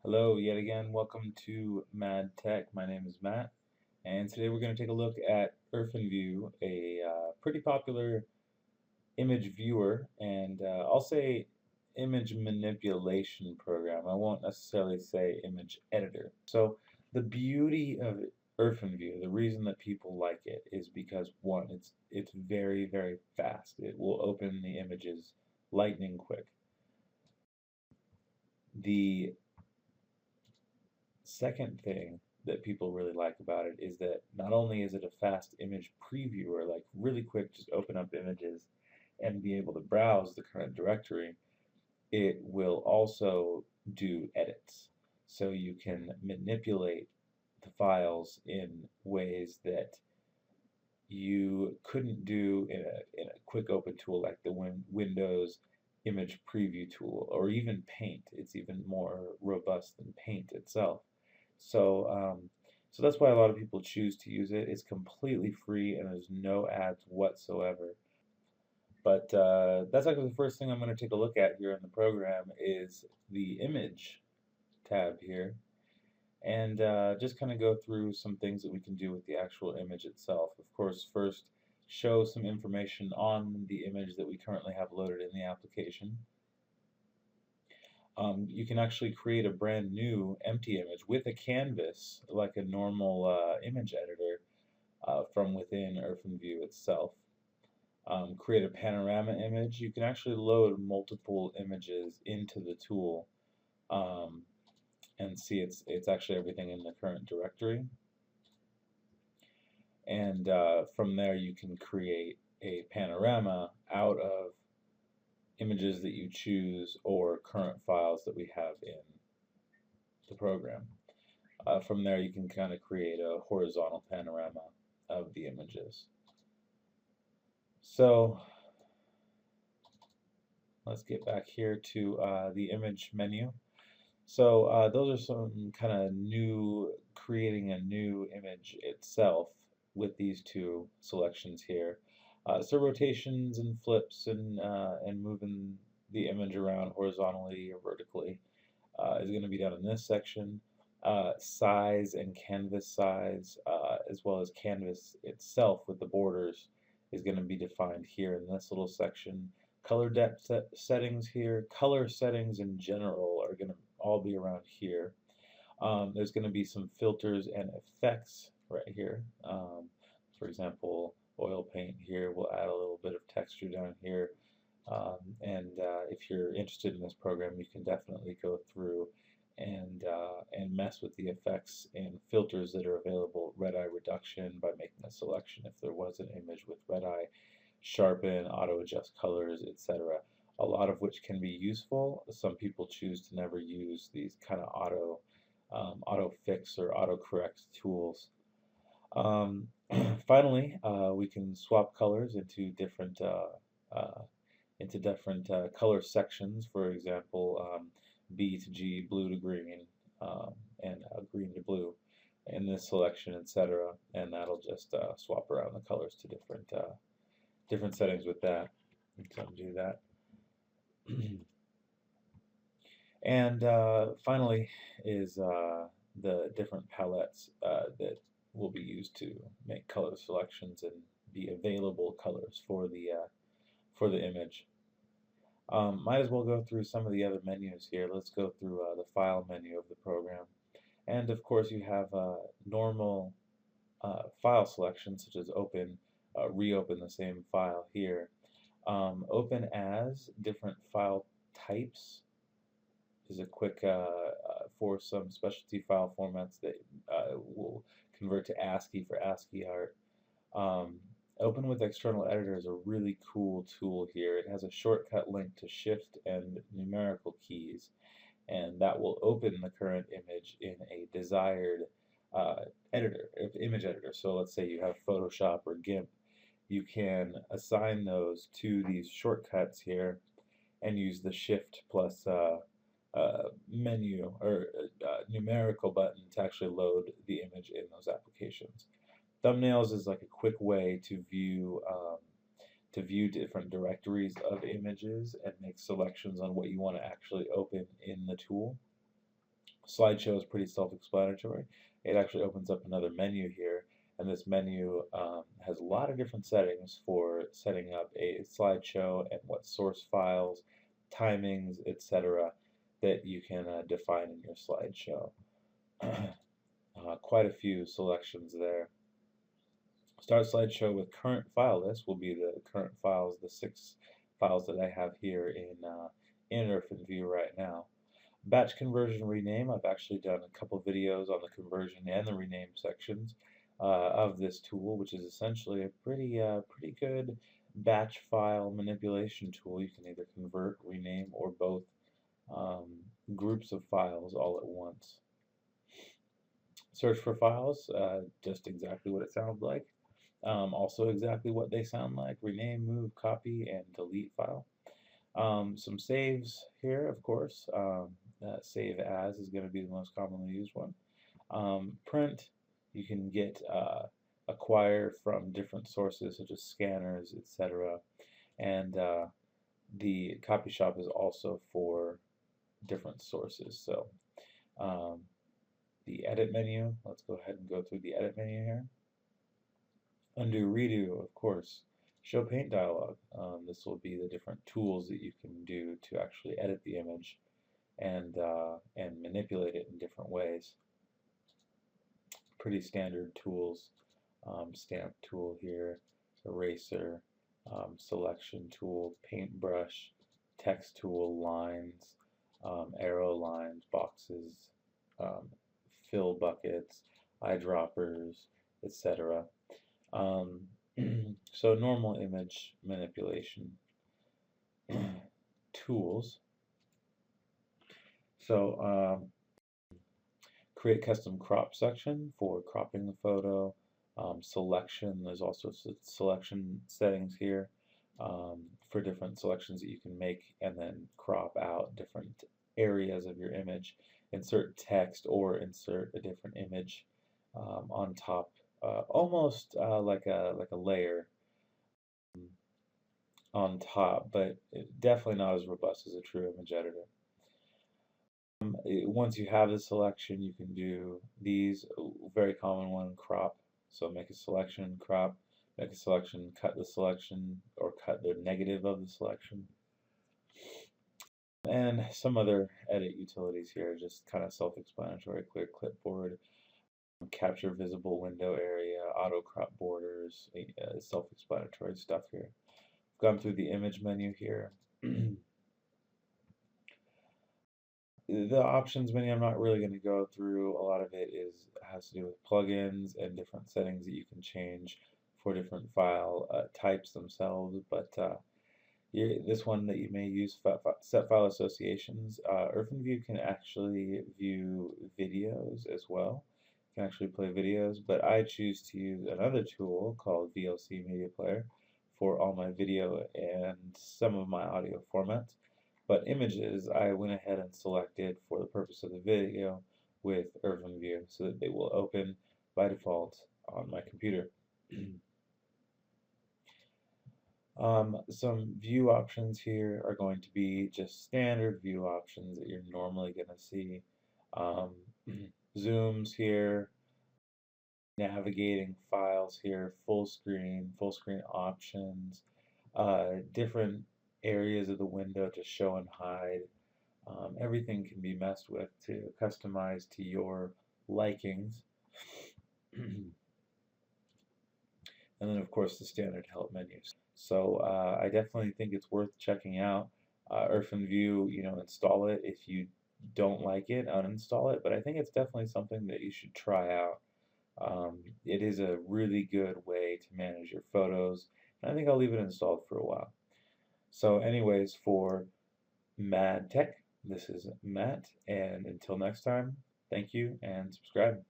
Hello, yet again. Welcome to Maad Tek. My name is Matt, and today we're going to take a look at Irfanview, a pretty popular image viewer, and I'll say image manipulation program. I won't necessarily say image editor. So, the beauty of Irfanview, the reason that people like it, is because one, it's very, very fast. It will open the images lightning quick. The second thing that people really like about it is that not only is it a fast image previewer, like really quick, just open up images and be able to browse the current directory, it will also do edits. So you can manipulate the files in ways that you couldn't do in a quick open tool like the Windows image preview tool or even Paint. It's even more robust than Paint itself. So, so that's why a lot of people choose to use it. It's completely free and there's no ads whatsoever. But that's actually the first thing I'm going to take a look at here in the program is the image tab here, and just kind of go through some things that we can do with the actual image itself. Of course, first show some information on the image that we currently have loaded in the application. You can actually create a brand new empty image with a canvas like a normal image editor from within Irfanview itself. Create a panorama image. You can actually load multiple images into the tool um, and see it's actually everything in the current directory. And from there you can create a panorama out of images that you choose or current files that we have in the program. From there you can kind of create a horizontal panorama of the images. So let's get back here to the image menu. So those are some kind of new, creating a new image itself with these two selections here. So rotations and flips and moving the image around horizontally or vertically is going to be done in this section. Size and canvas size, as well as canvas itself with the borders, is going to be defined here in this little section. Color depth settings here, color settings in general are going to all be around here. There's going to be some filters and effects right here. For example, oil paint here will add a little bit of texture down here. And if you're interested in this program, you can definitely go through and mess with the effects and filters that are available. Red eye reduction by making a selection if there was an image with red eye, sharpen, auto adjust colors, etc. A lot of which can be useful. Some people choose to never use these kind of auto fix or auto correct tools. Um, Finally, we can swap colors uh, into different color sections. For example, B to G, blue to green, and green to blue in this selection, etc. And that'll just swap around the colors to different settings with that. So do that. And finally is the different palettes that will be used to make color selections and be available colors for the image. Might as well go through some of the other menus here. Let's go through the file menu of the program. And of course you have normal file selections such as open, reopen the same file here. Open as different file types is a quick for some specialty file formats that will convert to ASCII for ASCII art. Um, Open with External Editor is a really cool tool here. It has a shortcut link to Shift and numerical keys, and that will open the current image in a desired image editor. So let's say you have Photoshop or GIMP. You can assign those to these shortcuts here and use the Shift plus menu or numerical button to actually load the image in those applications. Thumbnails is like a quick way to view different directories of images and make selections on what you want to actually open in the tool. Slideshow is pretty self-explanatory. It actually opens up another menu here, and this menu has a lot of different settings for setting up a slideshow and what source files, timings, etc. that you can define in your slideshow. Quite a few selections there. Start slideshow with current file list will be the current files, the 6 files that I have here in Irfanview right now. Batch conversion rename, I've actually done a couple videos on the conversion and the rename sections of this tool, which is essentially a pretty good batch file manipulation tool. You can either convert, rename, or both groups of files all at once. Search for files, just exactly what it sounds like. Also exactly what they sound like: rename, move, copy, and delete file. Some saves here, of course. Save as is going to be the most commonly used one. Print, you can get acquire from different sources such as scanners, etc. And the copy shop is also for different sources. So the edit menu, let's go ahead and go through the edit menu here. Undo, redo, of course. Show paint dialog. This will be the different tools that you can do to actually edit the image and manipulate it in different ways. Pretty standard tools. Stamp tool here, eraser, selection tool, paintbrush, text tool, lines, arrow lines, boxes, fill buckets, eyedroppers, etc. So normal image manipulation tools. So create custom crop section for cropping the photo. Selection, there's also selection settings here for different selections that you can make, and then crop out different areas of your image. Insert text or insert a different image on top, almost like a layer on top, but definitely not as robust as a true image editor. Once you have the selection, you can do these. Very common one, crop. So make a selection, crop, make a selection, cut the selection, or cut the negative of the selection. And some other edit utilities here, just kind of self-explanatory. Clear clipboard, capture visible window area, auto crop borders, self-explanatory stuff here. Gone through the image menu here. The options menu, I'm not really going to go through. A lot of it has to do with plugins and different settings that you can change for different file types themselves. But this one that you may use, set file associations. Irfanview can actually view videos as well. You can actually play videos, but I choose to use another tool called VLC Media Player for all my video and some of my audio formats. But images, I went ahead and selected for the purpose of the video with Irfanview so that they will open by default on my computer. Some view options here are going to be just standard view options that you're normally going to see. Zooms here, navigating files here, full screen options, different areas of the window to show and hide. Everything can be messed with to customize to your likings. And then of course the standard help menus. So I definitely think it's worth checking out. Irfanview, install it. If you don't like it, uninstall it. But I think it's definitely something that you should try out. It is a really good way to manage your photos, and I think I'll leave it installed for a while. So anyways, for Maad Tek, this is Matt, and until next time, thank you and subscribe.